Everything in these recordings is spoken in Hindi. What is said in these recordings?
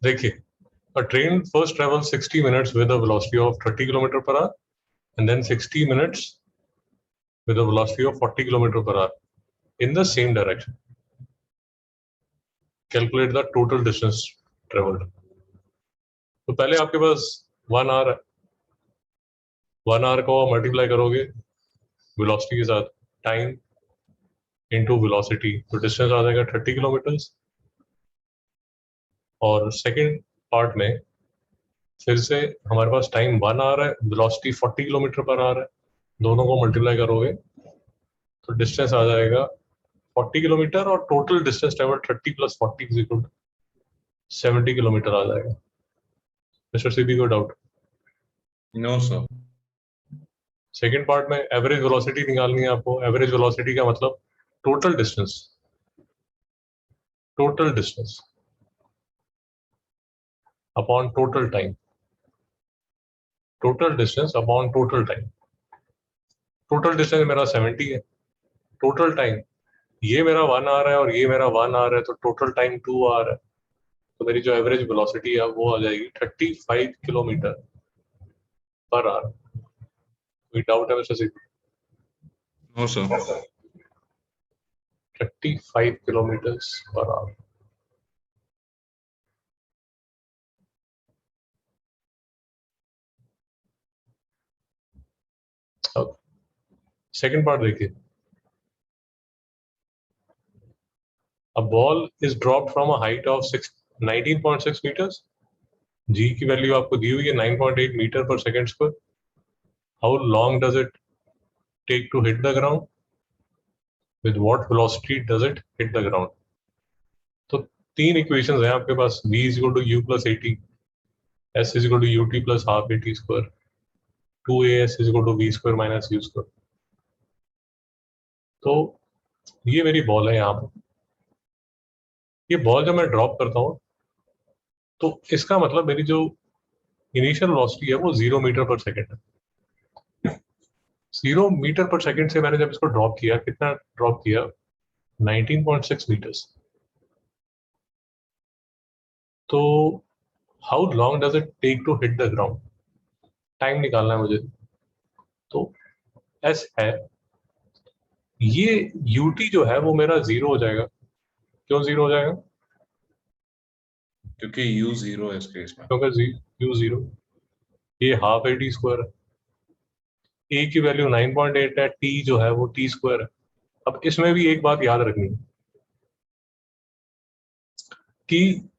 देखिए, a train first travels 60 minutes with a velocity of 30 km per hour and then 60 minutes with a velocity of 40 km per hour in the same direction. Calculate the total distance traveled. तो पहले आपके पास 1 आवर है, 1 आवर को मल्टीप्लाई करोगे वेलोसिटी के साथ, टाइम इनटू वेलोसिटी, तो डिस्टेंस आ जाएगा 30 किलोमीटर्स। और सेकंड पार्ट में फिर से हमारे पास टाइम 1 आवर है, वेलोसिटी 40 किलोमीटर पर आवर है, दोनों को मल्टीप्लाई करोगे तो डिस्टेंस आ जाएगा 40 किलोमीटर और total distance travel 30 plus 40 is equal to 70 kilometre आ जाएगा। मिस्टर सीबी को डाउट? No sir. सेकंड पार्ट में एवरेज वेलोसिटी निकालनी है आपको। एवरेज वेलोसिटी का मतलब total distance upon total time, total distance upon total time. Total distance मेरा 70 है, टोटल टाइम ये मेरा 1 आवर है और ये मेरा 1 आवर है, तो टोटल टाइम 2 आवर है। तो मेरी जो एवरेज वेलोसिटी है वो आ जाएगी 35 किलोमीटर पर आवर। कोई डाउट है mister Singh? No sir. 35 kilometre per hour. अब सेकंड पार्ट देखिए। A ball is dropped from a height of 19.6 meters. G की वैल्यू आपको दी हुई है 9.8 मीटर पर second square. How long does it take to hit the ground? With what velocity does it hit the ground? तो तीन इक्वेशंस हैं आपके पास। V is equal to U plus 80, S is equal to UT plus half AT square, 2AS is equal to V square minus U square। तो ये मेरी बॉल है यहाँ पर। ये बॉल जब मैं ड्रॉप करता हूँ तो इसका मतलब मेरी जो इनिशियल वेलोसिटी है वो 0 मीटर पर सेकेंड है। 0 मीटर पर सेकेंड से मैंने जब इसको ड्रॉप किया, कितना ड्रॉप किया? 19.6 मीटर्स। तो how long does it take to hit the ground? Time निकालना है मुझे। तो एस है, ये यूटी जो है वो मेरा 0 हो जाएगा। क्यों 0 हो जाएगा? क्योंकि U 0 है इस केस में। क्योंकि यू 0, ये हाफ AT स्क्वायर है, ए की वैल्यू 9.8 है, टी जो है वो टी स्क्वायर है। अब इसमें भी एक बात याद रखनी है कि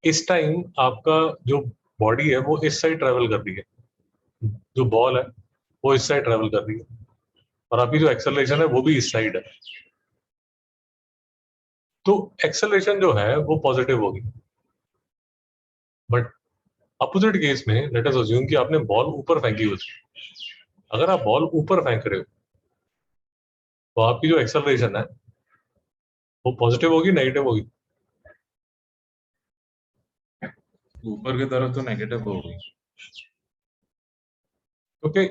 इस टाइम आपका जो बॉडी है वो इस साइड ट्रेवल कर रही है, जो बॉल है वो इस साइड ट्रेवल कर रही है, और आपकी जो एक्सेलरेशन है वो भी इस साइड है। तो एक्सेलरेशन जो है वो पॉजिटिव होगी। बट अपोजिट केस में लेट अस अज्यूम कि आपने बॉल ऊपर फेंकी हुई। अगर आप बॉल ऊपर फेंक रहे हो तो आपकी जो एक्सेलरेशन है वो पॉजिटिव होगी, नेगेटिव होगी? ऊपर की तरफ तो नेगेटिव होगी। Okay,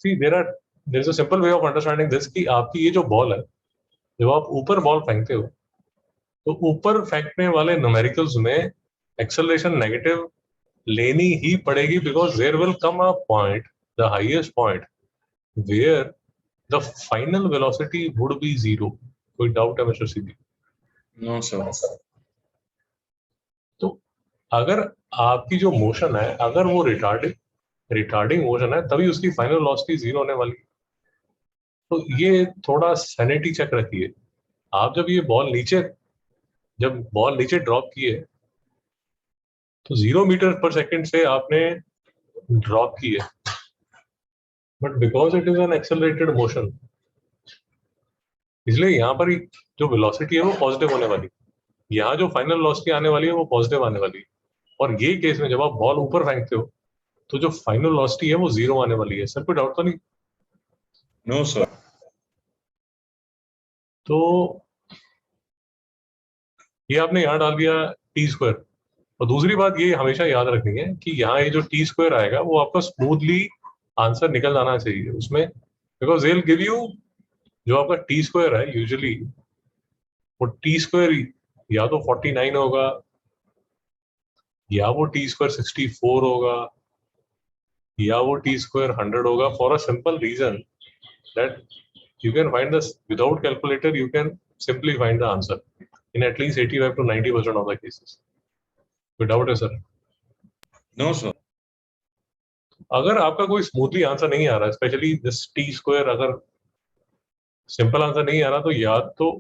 see there is a simple way of understanding this कि आपकी ये जो बॉल है, जब आप ऊपर बॉल फेंकते हो तो ऊपर फेंकने वाले न्यूमेरिकल्स में एक्सेलरेशन नेगेटिव लेनी ही पड़ेगी, because there will come a point, the highest point, where the final velocity would be 0। कोई डाउट है मिस्टर सीबी? No sir. तो अगर आपकी जो मोशन है, अगर वो रिटार्डिंग मोशन है, तभी उसकी फाइनल वेलोसिटी 0 होने वाली है। तो ये थोड़ा सैनिटी चेक रखिए। आप जब बॉल नीचे ड्रॉप किए तो 0 मीटर पर सेकंड से आपने ड्रॉप की है, but because it is an accelerated motion, इसलिए यहाँ पर जो वेलोसिटी है वो पॉजिटिव होने वाली है। यहाँ जो फाइनल वेलोसिटी आने वाली है वो पॉजिटिव आने वाली है। और ये केस में जब आप बॉल ऊपर फेंकते हो तो जो फाइनल वेलोसिटी है वो 0 आने वाली है। सर कोई डाउट तो नहीं? No sir. तो ये आपने यहाँ डाल दिया टी स्क्वायर। और दूसरी बात ये हमेशा याद रखनी है कि यहाँ ये जो टी स्क्वायर आएगा वो आपका स्मूथली आंसर निकल जाना चाहिए उसमें, because they will give you जो आपका टी स्क्वायर है यूजुअली वो टी स्क्वायर या तो 49 होगा या वो टी स्क्वायर 64 होगा या वो टी स्क्वायर 100 होगा, for a simple reason that you can find this without calculator. You can simply find the answer in at least 85 to 90% of the cases without a sir. No, sir. अगर आपका कोई स्मूथली आंसर नहीं आ रहा, स्पेशली दिस टी स्क्वायर, अगर सिंपल आंसर नहीं आ रहा, तो या तो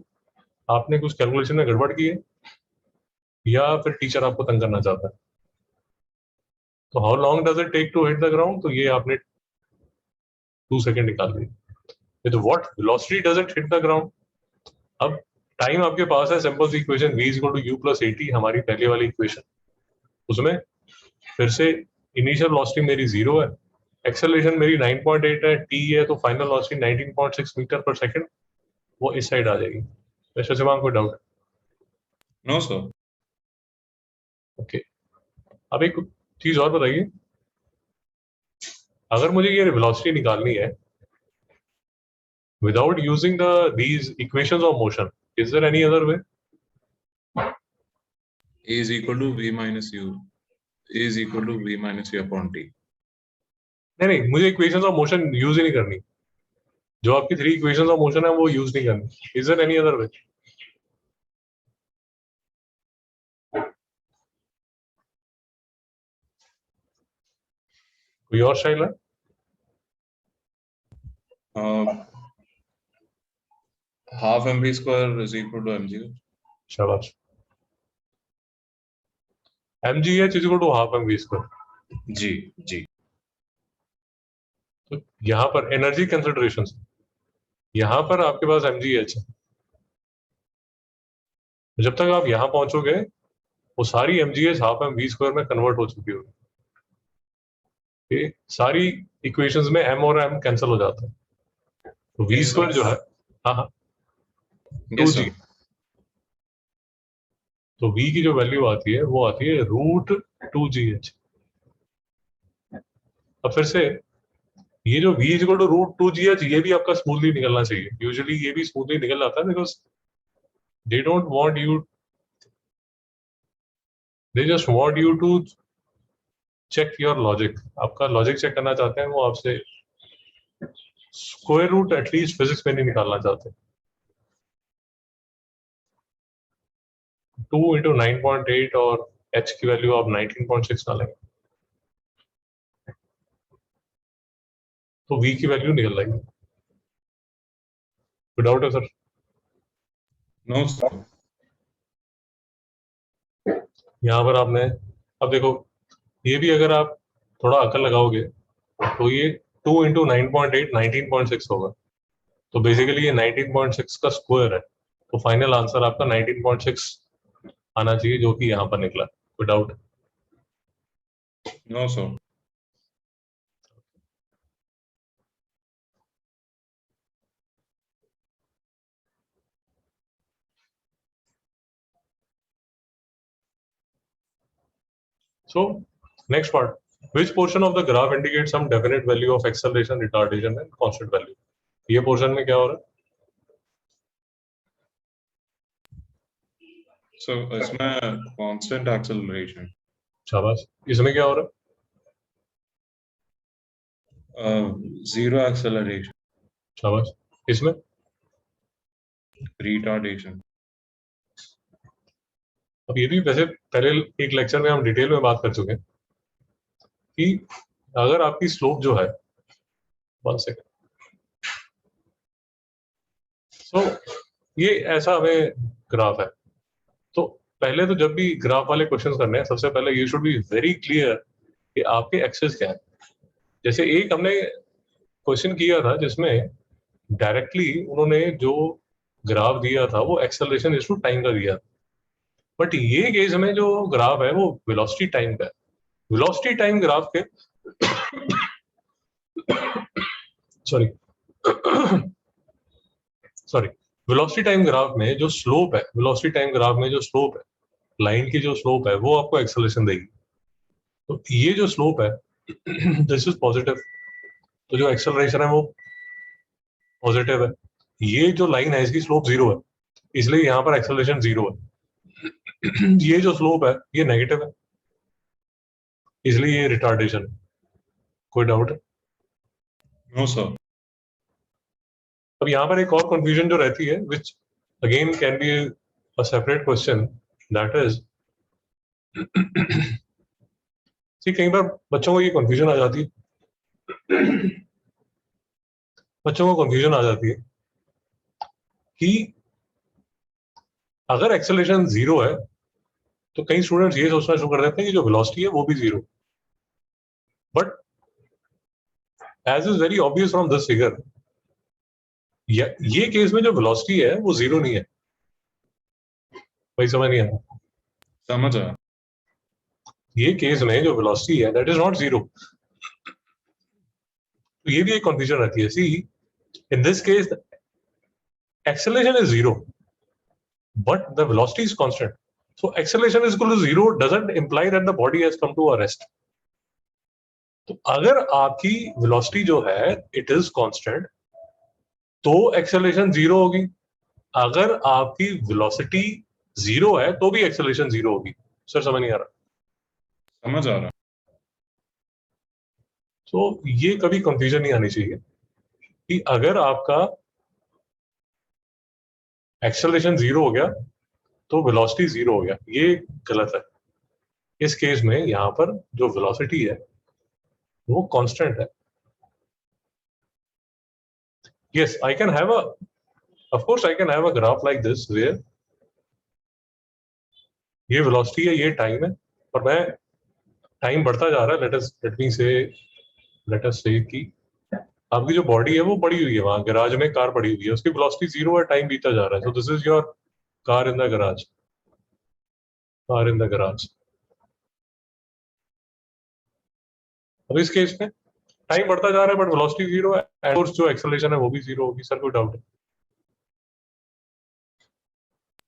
आपने कुछ कैलकुलेशन में गड़बड़ की है या फिर टीचर आपको तंग करना चाहता है. तो how long does it take to hit the ground? तो ये आपने 2 सेकेंड निकाल दिए. With what velocity does it hit the ground? अब टाइम आपके पास है, सिंपल सी equation v is equal to u plus 80, हमारी पहले वाली इक्वेशन. उसमें फिर से इनिशियल वेलोसिटी मेरी 0 है, एक्सेलरेशन मेरी 9.8 है, t है, तो फाइनल वेलोसिटी 19.6 मीटर पर सेकंड, वो इस साइड आ जाएगी. मिस्टर शिवांग, कोई डाउट? No, sir. ओके. अब एक चीज और बताइए, अगर मुझे ये वेलोसिटी निकालनी है without using these equations of motion, is there any other way? A is equal to v minus u. A is equal to v minus u upon t. नहीं, मुझे इक्वेशंस ऑफ मोशन यूज ही नहीं करनी. जो आपकी 3 इक्वेशंस ऑफ मोशन है वो यूज नहीं करनी. Is there any other way? कोई और स्टाइल है? Half mv square is equal to mg. शाबाश. mgh is equal to half mv square. जी जी. तो यहाँ पर एनर्जी कंसिडरेशन, यहाँ पर आपके पास mgh है. जब तक आप यहाँ पहुंचोगे वो सारी mgh हाफ mv स्क्वायर में कन्वर्ट हो चुकी होगी. सारी इक्वेशंस में m और m कैंसिल हो जाता है, तो v स्क्वायर जो है, हाँ हाँ, Yes, 2g. sir. तो v की जो वैल्यू आती है वो आती है √2gh. अब फिर से ये जो v is equal to √2gh, ये भी आपका स्मूथली निकलना चाहिए. यूजुअली ये भी स्मूथली निकल जाता है because they don't want you, they just want you to check your logic. आपका लॉजिक चेक करना चाहते हैं वो, आपसे स्क्वायर रूट एटलीस्ट फिजिक्स में नहीं निकालना चाहते. 2 into 9.8 और h की वैल्यू आप 19.6 डालेंगे तो v की वैल्यू निकल जाएगी. कोई डाउट है सर? No, sir. यहाँ पर आपने, अब देखो, ये भी अगर आप थोड़ा अकल लगाओगे तो ये 2 into 9.8 19.6 होगा. तो बेसिकली ये 19.6 का स्क्वायर है, तो फाइनल आंसर आपका 19.6 आना चाहिए, जो कि यहाँ पर निकला. कोई doubt? No, sir. So next part, which portion of the graph indicates some definite value of acceleration, retardation and constant value? ये पोर्शन में क्या हो रहा है? So इसमें constant acceleration. शाबाश. इसमें क्या हो रहा है? Zero acceleration. शाबाश. इसमें Retardation. अब ये भी वैसे पहले एक लेक्चर में हम डिटेल में बात कर चुके हैं कि अगर आपकी स्लोप जो है, 1 सेकेंड, तो ये ऐसा हमें ग्राफ है. तो पहले तो जब भी ग्राफ वाले क्वेश्चंस करने हैं, सबसे पहले you should be very clear कि आपके एक्सेस क्या है. जैसे एक हमने क्वेश्चन किया था जिसमें डायरेक्टली उन्होंने जो ग्राफ दिया था वो एक्सेलरेशन इज टू टाइम का दिया, बट ये केस में जो ग्राफ है वो वेलोसिटी टाइम का है. वेलोसिटी टाइम ग्राफ के सॉरी वेलोसिटी टाइम ग्राफ में जो स्लोप है, वेलोसिटी टाइम ग्राफ में जो स्लोप है, लाइन की जो स्लोप है, वो आपको एक्सेलरेशन देगी. तो ये जो स्लोप है दिस इज पॉजिटिव, तो जो एक्सेलरेशन है वो पॉजिटिव है. ये जो लाइन है इसकी स्लोप 0 है, इसलिए यहाँ पर एक्सेलरेशन 0 है। ये जो स्लोप है ये नेगेटिव है, इसलिए ये रिटार्डेशन। कोई डाउट है? No sir. अब यहाँ पर एक और कंफ्यूजन जो रहती है, which again can be a separate question, that is see, कई बार बच्चों को ये कंफ्यूजन आ जाती है, बच्चों को कंफ्यूजन आ जाती है कि अगर एक्सेलरेशन 0 है तो कई स्टूडेंट्स ये सोचना शुरू कर देते हैं कि जो वेलोसिटी है वो भी 0। But as is very obvious from this figure, ये केस में जो वेलोसिटी है वो 0 नहीं है। भाई समझ नहीं आया? समझ आया। ये केस में जो वेलोसिटी है दैट इज नॉट 0। तो ये भी एक कंफ्यूजन रहती है। See, in this case acceleration is 0 but the velocity is constant, so acceleration is equal to 0 doesn't imply that the body has come to a rest. तो अगर आपकी velocity जो है it is constant तो acceleration 0 होगी, अगर आपकी velocity 0 है तो भी acceleration 0 होगी। सर समझ नहीं आ रहा? समझ आ रहा। तो ये कभी कंफ्यूजन नहीं आनी चाहिए कि अगर आपका एक्सेलरेशन 0 हो गया तो वेलोसिटी 0 हो गया, ये गलत है। इस केस में यहां पर जो वेलोसिटी है वो कांस्टेंट है। Yes, I can have a, of course I can have a graph like this where ये velocity है, ये टाइम है, और मैं टाइम बढ़ता जा रहा है। let us say कि आपकी जो बॉडी है वो पड़ी हुई है, वहां गैराज में कार पड़ी हुई है, उसकी वेलोसिटी 0 है, टाइम बीता जा रहा है। So this is your car in the garage, car in the garage. अब इस केस में टाइम बढ़ता जा रहा है बट वेलोसिटी 0 है, एंड कोर्स जो एक्सेलरेशन है वो भी 0 होगी। सर कोई डाउट है?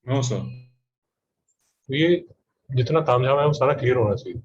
No sir. तो ये जितना तामझाम है वो सारा क्लियर होना चाहिए।